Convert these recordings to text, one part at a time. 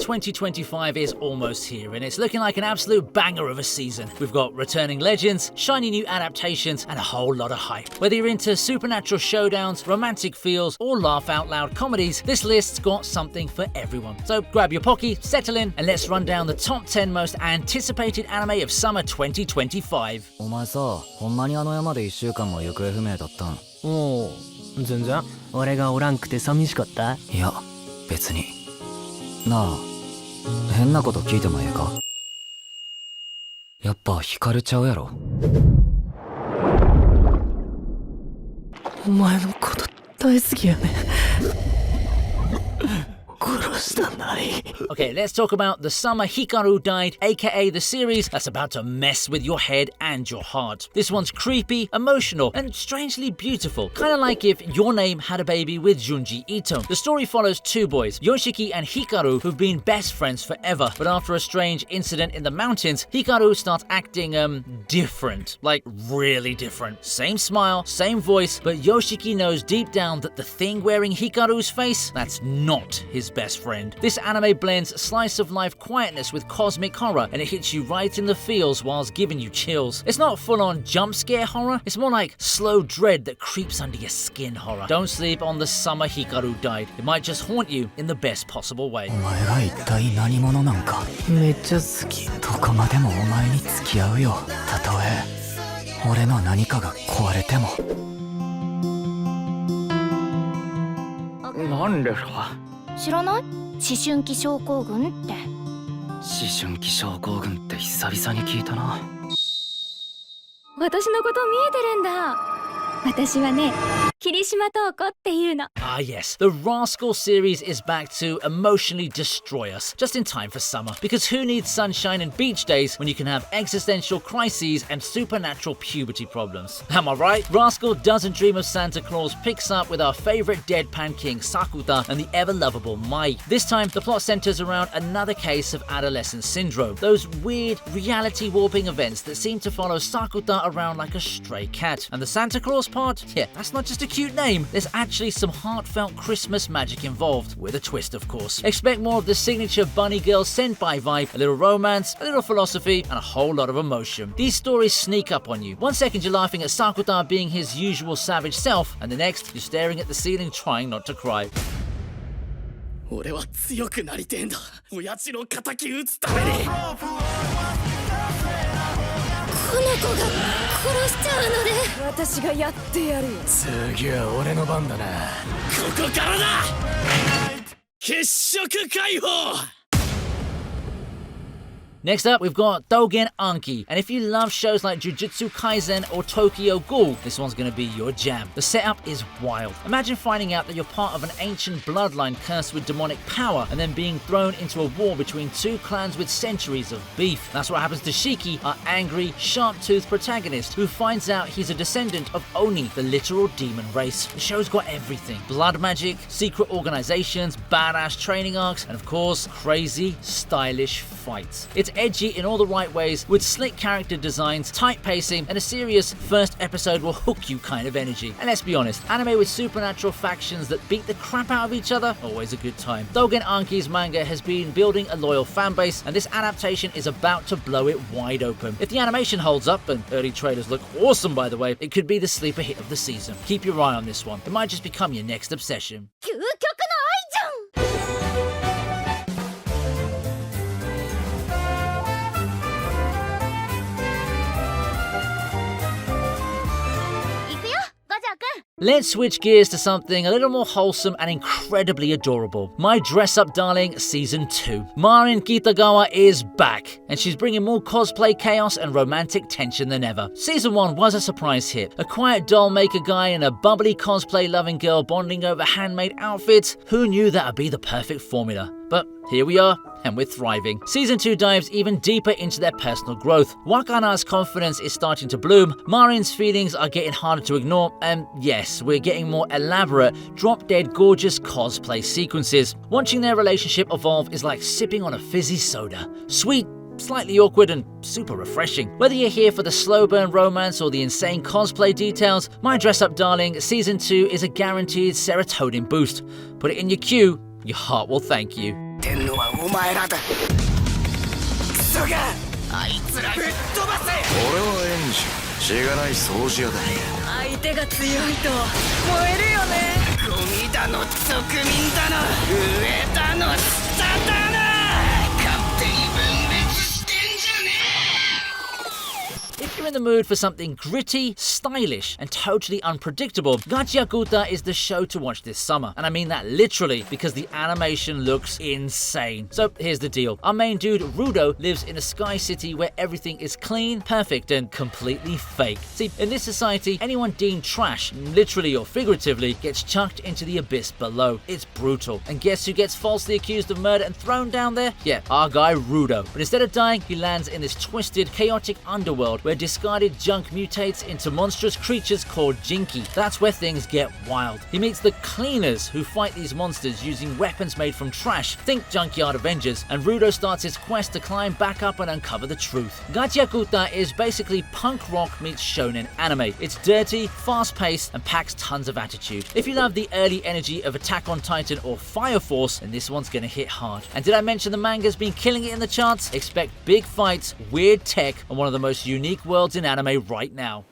2025 is almost here, and it's looking like an absolute banger of a season. We've got returning legends, shiny new adaptations, and a whole lot of hype. Whether you're into supernatural showdowns, romantic feels, or laugh-out-loud comedies, this list's got something for everyone. So grab your pocky, settle in, and let's run down the top 10 most anticipated anime of summer 2025. お前さ、ほんまにあの山で1週間も行方不明だったん？おお、全然。俺がおらんくて寂しかった？いや、別に。なあ、変なこと聞いてもええか？やっぱ惹かれちゃうやろ。お前のこと大好きやね。Okay, let's talk about The Summer Hikaru Died, aka the series that's about to mess with your head and your heart. This one's creepy, emotional, and strangely beautiful. Kinda like if your name had a baby with Junji Ito. The story follows two boys, Yoshiki and Hikaru, who've been best friends forever. But after a strange incident in the mountains, Hikaru starts acting, different. Like, really different. Same smile, same voice, but Yoshiki knows deep down that the thing wearing Hikaru's face, that's not his best friend. This anime blends slice of life quietness with cosmic horror, and it hits you right in the feels whilst giving you chills. It's not full-on jump scare horror, it's more like slow dread that creeps under your skin horror. Don't sleep on The Summer Hikaru Died. It might just haunt you in the best possible way. お前が一体何者なんか？めっちゃ好き。どこまでもお前に付き合うよ。たとえ俺の何かが壊れても。なんですか？知らない？思春期症候群って。思春期症候群って久々に聞いたな。私のこと見えてるんだ。私はね、霧島瞳子っていうの。Ah yes, the Rascal series is back to emotionally destroy us, just in time for summer. Because who needs sunshine and beach days when you can have existential crises and supernatural puberty problems? Am I right? Rascal Doesn't Dream of Santa Claus picks up with our favorite deadpan king Sakuta and the ever-lovable Mai. This time, the plot centers around another case of adolescent syndrome. Those weird, reality-warping events that seem to follow Sakuta around like a stray cat. And the Santa Claus part? Yeah, that's not just a cute name. There's actually some heartfelt Christmas magic involved, with a twist of course. Expect more of the signature bunny girl senpai vibe, a little romance, a little philosophy, and a whole lot of emotion. These stories sneak up on you. One second you're laughing at Sakuta being his usual savage self, and the next you're staring at the ceiling trying not to cry. 俺は強くなりてえんだ。親父の仇討つために。この子が殺しちゃうので。私がやってやるよ。次は俺の番だな。ここからだ。血色解放。Next up, we've got Dougen Anki, and if you love shows like Jujutsu Kaisen or Tokyo Ghoul, this one's gonna be your jam. The setup is wild. Imagine finding out that you're part of an ancient bloodline cursed with demonic power, and then being thrown into a war between two clans with centuries of beef. That's what happens to Shiki, our angry, sharp-toothed protagonist, who finds out he's a descendant of Oni, the literal demon race. The show's got everything. Blood magic, secret organizations, badass training arcs, and of course, crazy, stylish fights. It's edgy in all the right ways, with slick character designs, tight pacing, and a serious first episode will hook you kind of energy. And let's be honest, anime with supernatural factions that beat the crap out of each other, always a good time. Dougen Anki's manga has been building a loyal fanbase, and this adaptation is about to blow it wide open. If the animation holds up, and early trailers look awesome by the way, it could be the sleeper hit of the season. Keep your eye on this one. It might just become your next obsession. 究極の愛じゃん。Let's switch gears to something a little more wholesome and incredibly adorable. My Dress Up Darling Season 2. Marin Kitagawa is back, and she's bringing more cosplay chaos and romantic tension than ever. Season 1 was a surprise hit. A quiet doll maker guy and a bubbly cosplay-loving girl bonding over handmade outfits. Who knew that would be the perfect formula? But here we are, and we're thriving. Season 2 dives even deeper into their personal growth. Wakana's confidence is starting to bloom, Marin's feelings are getting harder to ignore, and yes, we're getting more elaborate, drop-dead gorgeous cosplay sequences. Watching their relationship evolve is like sipping on a fizzy soda. Sweet, slightly awkward, and super refreshing. Whether you're here for the slow burn romance or the insane cosplay details, My Dress Up Darling Season 2 is a guaranteed serotonin boost. Put it in your queue, your heart will thank you. ってんのはお前らだ。クソがあいつらぶっ飛ばせ。俺は園児、しがない掃除屋だ。相手が強いと燃えるよね。ゴミだの俗民だの上だの下だの勝手に分別してんじゃねえ。 If you're in the mood for something gritty, stylish, and totally unpredictable, Gachiakuta is the show to watch this summer. And I mean that literally, because the animation looks insane. So here's the deal. Our main dude, Rudo, lives in a sky city where everything is clean, perfect, and completely fake. See, in this society, anyone deemed trash, literally or figuratively, gets chucked into the abyss below. It's brutal. And guess who gets falsely accused of murder and thrown down there? Yeah, our guy Rudo. But instead of dying, he lands in this twisted, chaotic underworld where discarded junk mutates into monstrous creatures called Jinki. That's where things get wild. He meets the cleaners who fight these monsters using weapons made from trash. Think Junkyard Avengers. And Rudo starts his quest to climb back up and uncover the truth. Gachiakuta is basically punk rock meets shonen anime. It's dirty, fast-paced, and packs tons of attitude. If you love the early energy of Attack on Titan or Fire Force, then this one's gonna hit hard. And did I mention the manga's been killing it in the charts? Expect big fights, weird tech, and one of the most unique worlds in anime right now.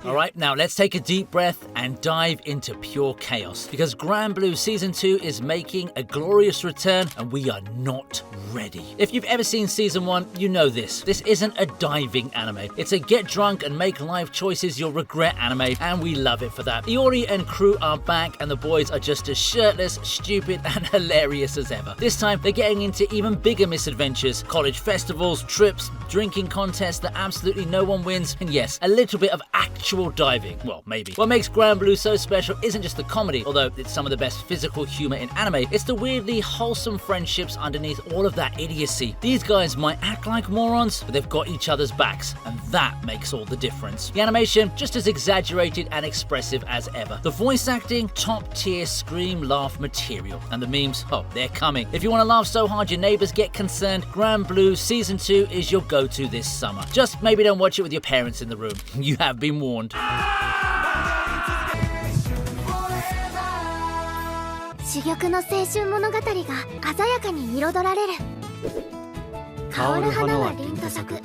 Alright, now let's take a deep breath and dive into pure chaos, because Grand Blue Season 2 is making a glorious return and we are not ready. If you've ever seen Season 1, you know this. This isn't a diving anime. It's a get drunk and make life choices you'll regret anime, and we love it for that. Iori and crew are back and the boys are just as shirtless, stupid, and hilarious as ever. This time, they're getting into even bigger misadventures, college festivals, trips, drinking contests that absolutely no one wins, and yes, a little bit of actual diving. Well, maybe. What makes Grand Blue so special isn't just the comedy, although it's some of the best physical humor in anime. It's the weirdly wholesome friendships underneath all of that idiocy. These guys might act like morons, but they've got each other's backs, and that makes all the difference. The animation, just as exaggerated and expressive as ever. The voice acting, top tier scream laugh material. And the memes, oh, they're coming. If you want to laugh so hard your neighbors get concerned, Grand Blue Season 2 is your go-to this summer. Just maybe don't watch it with your parents in the room. You have been warned. 珠玉の青春物語が鮮やかに彩られる。香る花は凛と咲く。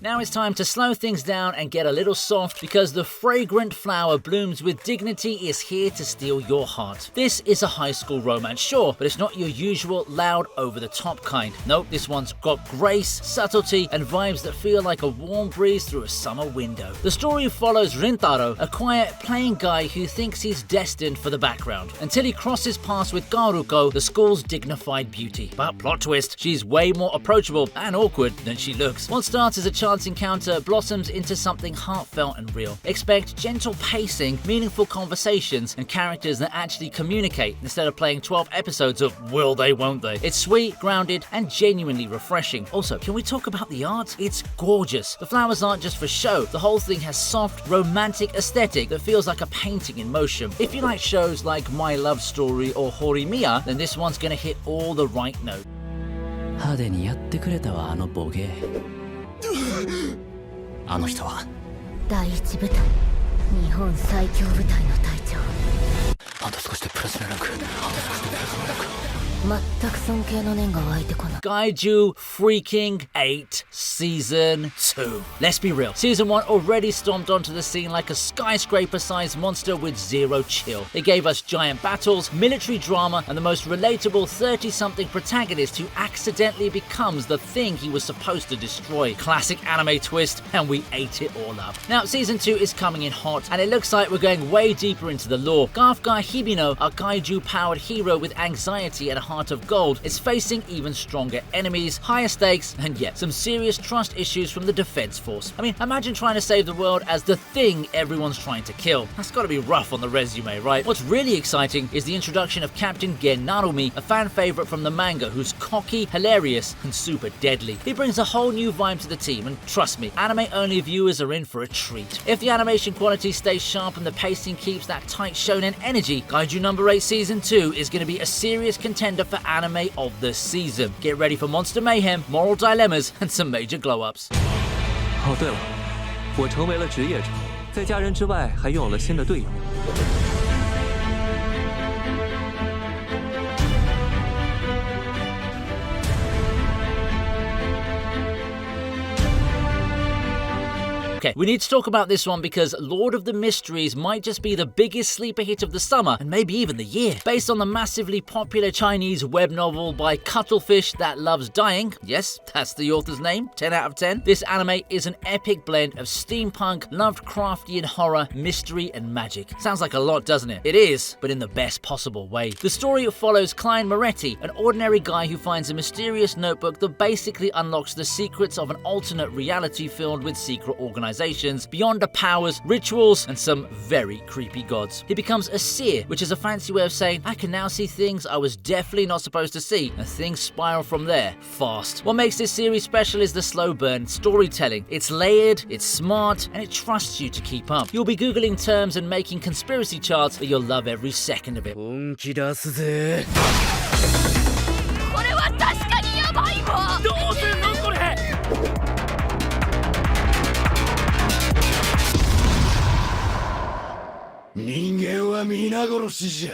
Now it's time to slow things down and get a little soft, because the fragrant flower blooms with dignity is here to steal your heart. This is a high school romance, sure, but it's not your usual loud, over-the-top kind. Nope, this one's got grace, subtlety, and vibes that feel like a warm breeze through a summer window. The story follows Rintaro, a quiet, plain guy who thinks he's destined for the background, until he crosses paths with Garuko, the school's dignified beauty. But plot twist, she's way more approachable and awkward than she looks. What starts as a chance encounter blossoms into something heartfelt and real. Expect gentle pacing, meaningful conversations, and characters that actually communicate instead of playing 12 episodes of will they, won't they. It's sweet, grounded, and genuinely refreshing. Also, can we talk about the art? It's gorgeous. The flowers aren't just for show. The whole thing has soft, romantic aesthetic that feels like a painting in motion. If you like shows like My Love Story or Horimiya, then this one's gonna hit all the right notes. 派手にやってくれたわ、あのボケ。あの人は第一部隊日本最強部隊の隊長。あと少しでプラスのランク。全く尊敬の念が湧いてこない。 Gaiju freaking 8 Season 2. Let's be real, Season 1 already stomped onto the scene like a skyscraper-sized monster with zero chill. It gave us giant battles, military drama, and the most relatable 30-something protagonist who accidentally becomes the thing he was supposed to destroy. Classic anime twist, and we ate it all up. Now, Season 2 is coming in hot, and it looks like we're going way deeper into the lore. Garth Guy Hibino, our Gaiju-powered hero with anxiety and a heart of gold, is facing even stronger enemies, higher stakes, and yet some serious trust issues from the defense force. I mean, imagine trying to save the world as the thing everyone's trying to kill. That's gotta be rough on the resume, right? What's really exciting is the introduction of Captain Gen Narumi, a fan favorite from the manga who's cocky, hilarious, and super deadly. He brings a whole new vibe to the team, and trust me, anime-only viewers are in for a treat. If the animation quality stays sharp and the pacing keeps that tight shonen energy, Gaiju number 8 Season 2 is gonna be a serious contender for anime of the season. Get ready for monster mayhem, moral dilemmas, and some major glow-ups. 哦，对了，我成为了职业者。在家人之外还拥有了新的队友。 Okay, we need to talk about this one because Lord of the Mysteries might just be the biggest sleeper hit of the summer and maybe even the year. Based on the massively popular Chinese web novel by Cuttlefish That Loves Dying, yes, that's the author's name, 10 out of 10, this anime is an epic blend of steampunk, Lovecraftian horror, mystery and magic. Sounds like a lot, doesn't it? It is, but in the best possible way. The story follows Klein Moretti, an ordinary guy who finds a mysterious notebook that basically unlocks the secrets of an alternate reality filled with secret organizations beyond the powers, rituals, and some very creepy gods. He becomes a seer, which is a fancy way of saying, I can now see things I was definitely not supposed to see, and things spiral from there, fast. What makes this series special is the slow burn storytelling. It's layered, it's smart, and it trusts you to keep up. You'll be googling terms and making conspiracy charts, but you'll love every second of it. 本気出すぜ。これは確かにヤバいわ。どうすんのこれ。 人間は皆殺しじゃ。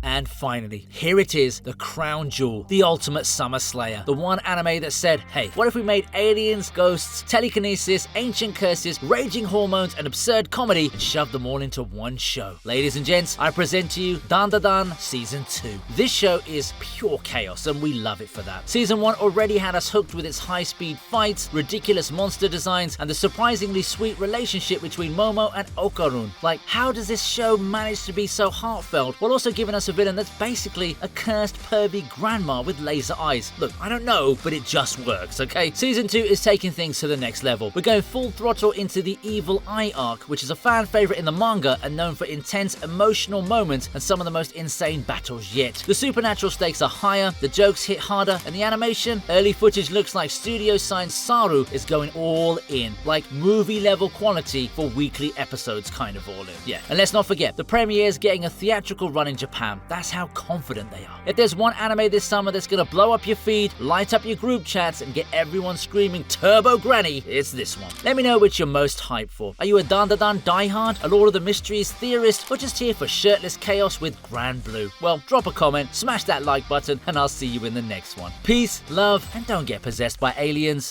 And finally, here it is, the crown jewel, the ultimate summer slayer. The one anime that said, hey, what if we made aliens, ghosts, telekinesis, ancient curses, raging hormones, and absurd comedy and shoved them all into one show? Ladies and gents, I present to you Dan Da Dan Season 2. This show is pure chaos and we love it for that. Season 1 already had us hooked with its high-speed fights, ridiculous monster designs, and the surprisingly sweet relationship between Momo and Okarun. Like, how does this show manage to be so heartfelt while also giving us a villain that's basically a cursed pervy grandma with laser eyes? Look, I don't know, but it just works, okay? Season 2 is taking things to the next level. We're going full throttle into the Evil Eye arc, which is a fan favorite in the manga and known for intense emotional moments and some of the most insane battles yet. The supernatural stakes are higher, the jokes hit harder, and the animation, early footage looks like studio signed Saru is going all in, like movie level quality for weekly episodes kind of all in. Yeah, and let's not forget, the premiere's getting a theatrical run in Japan. That's how confident they are. If there's one anime this summer that's gonna blow up your feed, light up your group chats, and get everyone screaming Turbo Granny, it's this one. Let me know which you're most hyped for. Are you a Dan Da Dan diehard, a Lord of the Mysteries theorist, or just here for shirtless chaos with Grand Blue? Well, drop a comment, smash that like button, and I'll see you in the next one. Peace, love, and don't get possessed by aliens.